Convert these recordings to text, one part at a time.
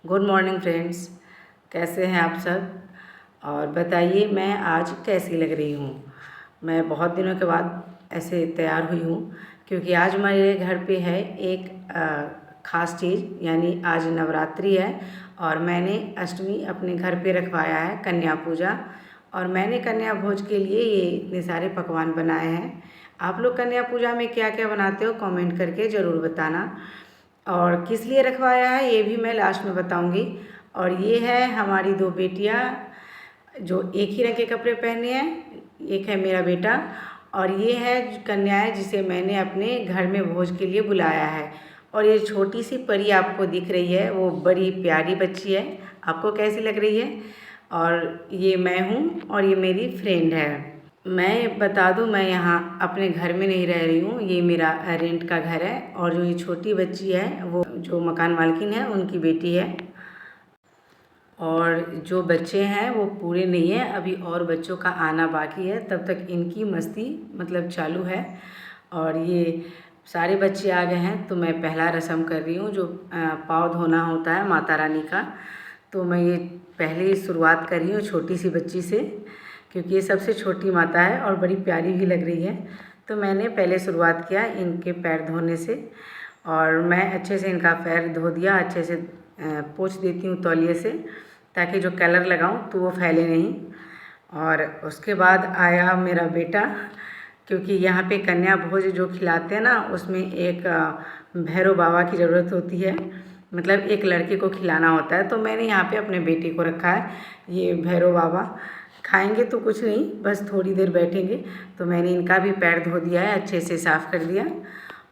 Good morning friends. कैसे हैं आप सब? और बताइए मैं आज कैसी लग रही हूँ। मैं बहुत दिनों के बाद ऐसे तैयार हुई हूँ क्योंकि आज मेरे घर पे है एक ख़ास चीज़, यानी आज नवरात्रि है और मैंने अष्टमी अपने घर पे रखवाया है, कन्या पूजा। और मैंने कन्या भोज के लिए ये इतने सारे पकवान बनाए हैं। आप लोग कन्या पूजा में क्या क्या बनाते हो कमेंट करके ज़रूर बताना। और किस लिए रखवाया है ये भी मैं लास्ट में बताऊंगी। और ये है हमारी दो बेटियां जो एक ही रंग के कपड़े पहने हैं, एक है मेरा बेटा और ये है कन्या है जिसे मैंने अपने घर में भोज के लिए बुलाया है। और ये छोटी सी परी आपको दिख रही है, वो बड़ी प्यारी बच्ची है। आपको कैसी लग रही है? और ये मैं हूँ और ये मेरी फ्रेंड है। मैं बता दूं, मैं यहाँ अपने घर में नहीं रह रही हूँ, ये मेरा रेंट का घर है। और जो ये छोटी बच्ची है वो जो मकान मालकिन है उनकी बेटी है। और जो बच्चे हैं वो पूरे नहीं हैं, अभी और बच्चों का आना बाकी है, तब तक इनकी मस्ती मतलब चालू है। और ये सारे बच्चे आ गए हैं तो मैं पहला रस्म कर रही हूँ जो पाँव धोना होता है माता रानी का। तो मैं ये पहले ही शुरुआत कर रही हूँ छोटी सी बच्ची से, क्योंकि ये सबसे छोटी माता है और बड़ी प्यारी भी लग रही है। तो मैंने पहले शुरुआत किया इनके पैर धोने से। और मैं अच्छे से इनका पैर धो दिया, अच्छे से पोंछ देती हूँ तौलिए से, ताकि जो कलर लगाऊं तो वो फैले नहीं। और उसके बाद आया मेरा बेटा, क्योंकि यहाँ पे कन्या भोज जो खिलाते हैं ना उसमें एक भैरव बाबा की ज़रूरत होती है, मतलब एक लड़के को खिलाना होता है। तो मैंने यहाँ पे अपने बेटे को रखा है। ये भैरव बाबा खाएंगे तो कुछ नहीं, बस थोड़ी देर बैठेंगे। तो मैंने इनका भी पैर धो दिया है, अच्छे से साफ़ कर दिया।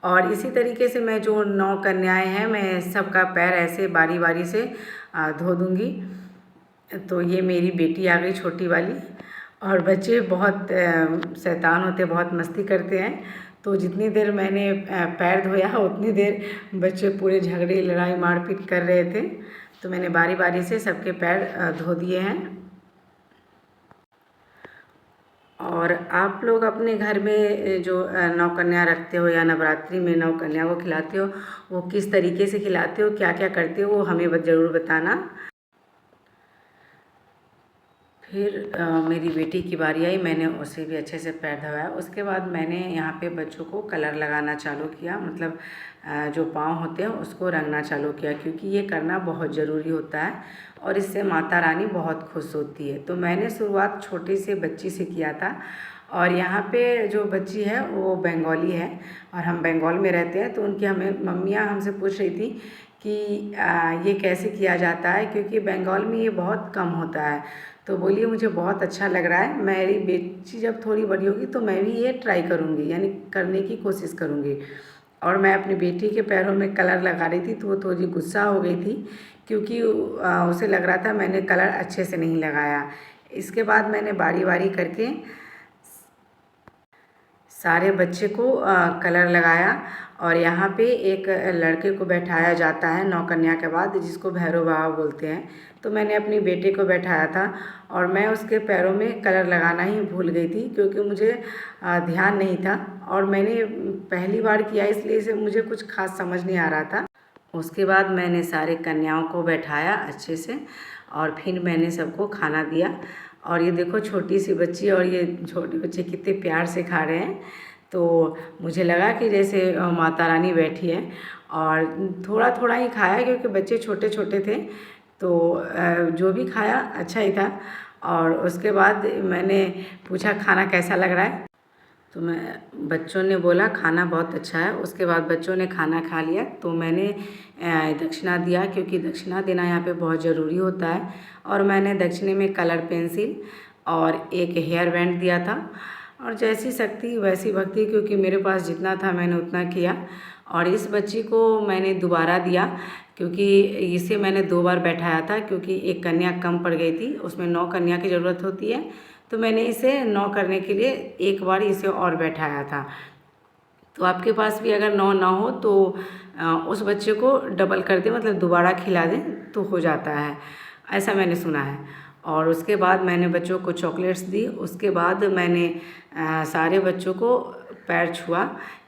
और इसी तरीके से मैं जो 9 कन्याएं हैं मैं सबका पैर ऐसे बारी बारी से धो दूँगी। तो ये मेरी बेटी आ गई छोटी वाली। और बच्चे बहुत शैतान होते, बहुत मस्ती करते हैं। तो जितनी देर मैंने पैर धोया उतनी देर बच्चे पूरे झगड़े लड़ाई मारपीट कर रहे थे। तो मैंने बारी बारी से सबके पैर धो दिए हैं। और आप लोग अपने घर में जो नौ कन्या रखते हो या नवरात्रि में 9 कन्या को खिलाते हो, वो किस तरीके से खिलाते हो, क्या क्या करते हो, वो हमें ज़रूर बताना। फिर मेरी बेटी की बारी आई, मैंने उसे भी अच्छे से पैर धोया। उसके बाद मैंने यहाँ पे बच्चों को कलर लगाना चालू किया, मतलब जो पाँव होते हैं उसको रंगना चालू किया, क्योंकि ये करना बहुत ज़रूरी होता है और इससे माता रानी बहुत खुश होती है। तो मैंने शुरुआत छोटी से बच्ची से किया था। और यहाँ पे जो बच्ची है वो बंगाली है और हम बंगाल में रहते हैं। तो उनकी हमें मम्मियाँ हमसे पूछ रही थी कि ये कैसे किया जाता है, क्योंकि बंगाल में ये बहुत कम होता है। तो बोलिए मुझे बहुत अच्छा लग रहा है, मेरी बेटी जब थोड़ी बड़ी होगी तो मैं भी ये ट्राई करूँगी, यानी करने की कोशिश करूँगी। और मैं अपनी बेटी के पैरों में कलर लगा रही थी तो वो थोड़ी गुस्सा हो गई थी, क्योंकि उसे लग रहा था मैंने कलर अच्छे से नहीं लगाया। इसके बाद मैंने बारी बारी करके सारे बच्चे को कलर लगाया। और यहाँ पे एक लड़के को बैठाया जाता है 9 कन्या के बाद, जिसको भैरव बाबा बोलते हैं। तो मैंने अपनी बेटे को बैठाया था और मैं उसके पैरों में कलर लगाना ही भूल गई थी, क्योंकि मुझे ध्यान नहीं था और मैंने पहली बार किया, इसलिए इसे मुझे कुछ खास समझ नहीं आ रहा था। उसके बाद मैंने सारे कन्याओं को बैठाया अच्छे से और फिर मैंने सबको खाना दिया। और ये देखो छोटी सी बच्ची और ये छोटे बच्चे कितने प्यार से खा रहे हैं। तो मुझे लगा कि जैसे माता रानी बैठी है। और थोड़ा थोड़ा ही खाया क्योंकि बच्चे छोटे छोटे थे, तो जो भी खाया अच्छा ही था। और उसके बाद मैंने पूछा खाना कैसा लग रहा है, तो बच्चों ने बोला खाना बहुत अच्छा है। उसके बाद बच्चों ने खाना खा लिया तो मैंने दक्षिणा दिया, क्योंकि दक्षिणा देना यहाँ पे बहुत ज़रूरी होता है। और मैंने दक्षिणे में कलर पेंसिल और एक हेयर बैंड दिया था। और जैसी शक्ति वैसी भक्ति, क्योंकि मेरे पास जितना था मैंने उतना किया। और इस बच्ची को मैंने दोबारा दिया, क्योंकि इसे मैंने 2 बार बैठाया था, क्योंकि एक कन्या कम पड़ गई थी, उसमें 9 कन्या की ज़रूरत होती है। तो मैंने इसे 9 करने के लिए एक बार इसे और बैठाया था। तो आपके पास भी अगर 9 ना हो तो उस बच्चे को डबल कर दें, मतलब दोबारा खिला दें तो हो जाता है, ऐसा मैंने सुना है। और उसके बाद मैंने बच्चों को चॉकलेट्स दी। उसके बाद मैंने सारे बच्चों को पैर छुआ,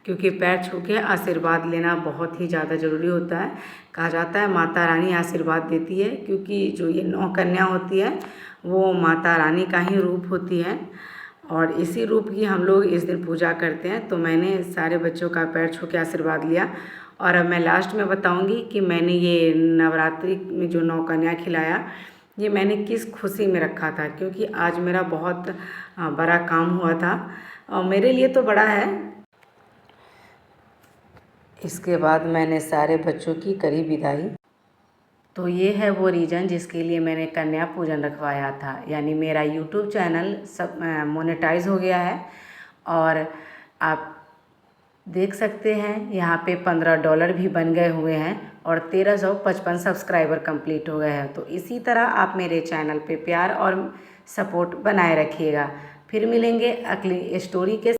क्योंकि पैर छू के आशीर्वाद लेना बहुत ही ज़्यादा ज़रूरी होता है। कहा जाता है माता रानी आशीर्वाद देती है, क्योंकि जो ये 9 कन्या होती है वो माता रानी का ही रूप होती है और इसी रूप की हम लोग इस दिन पूजा करते हैं। तो मैंने सारे बच्चों का पैर छू के आशीर्वाद लिया और अब मैं लास्ट में बताऊंगी कि मैंने ये नवरात्रि में जो 9 कन्या खिलाया ये मैंने किस खुशी में रखा था, क्योंकि आज मेरा बहुत बड़ा काम हुआ था और मेरे लिए तो बड़ा है। इसके बाद मैंने सारे बच्चों की करी विदाई। तो ये है वो रीज़न जिसके लिए मैंने कन्या पूजन रखवाया था, यानी मेरा यूट्यूब चैनल सब मोनेटाइज हो गया है और आप देख सकते हैं यहाँ पे $15 भी बन गए हुए हैं और 1355 सब्सक्राइबर कंप्लीट हो गए हैं। तो इसी तरह आप मेरे चैनल पे प्यार और सपोर्ट बनाए रखिएगा। फिर मिलेंगे अगली स्टोरी के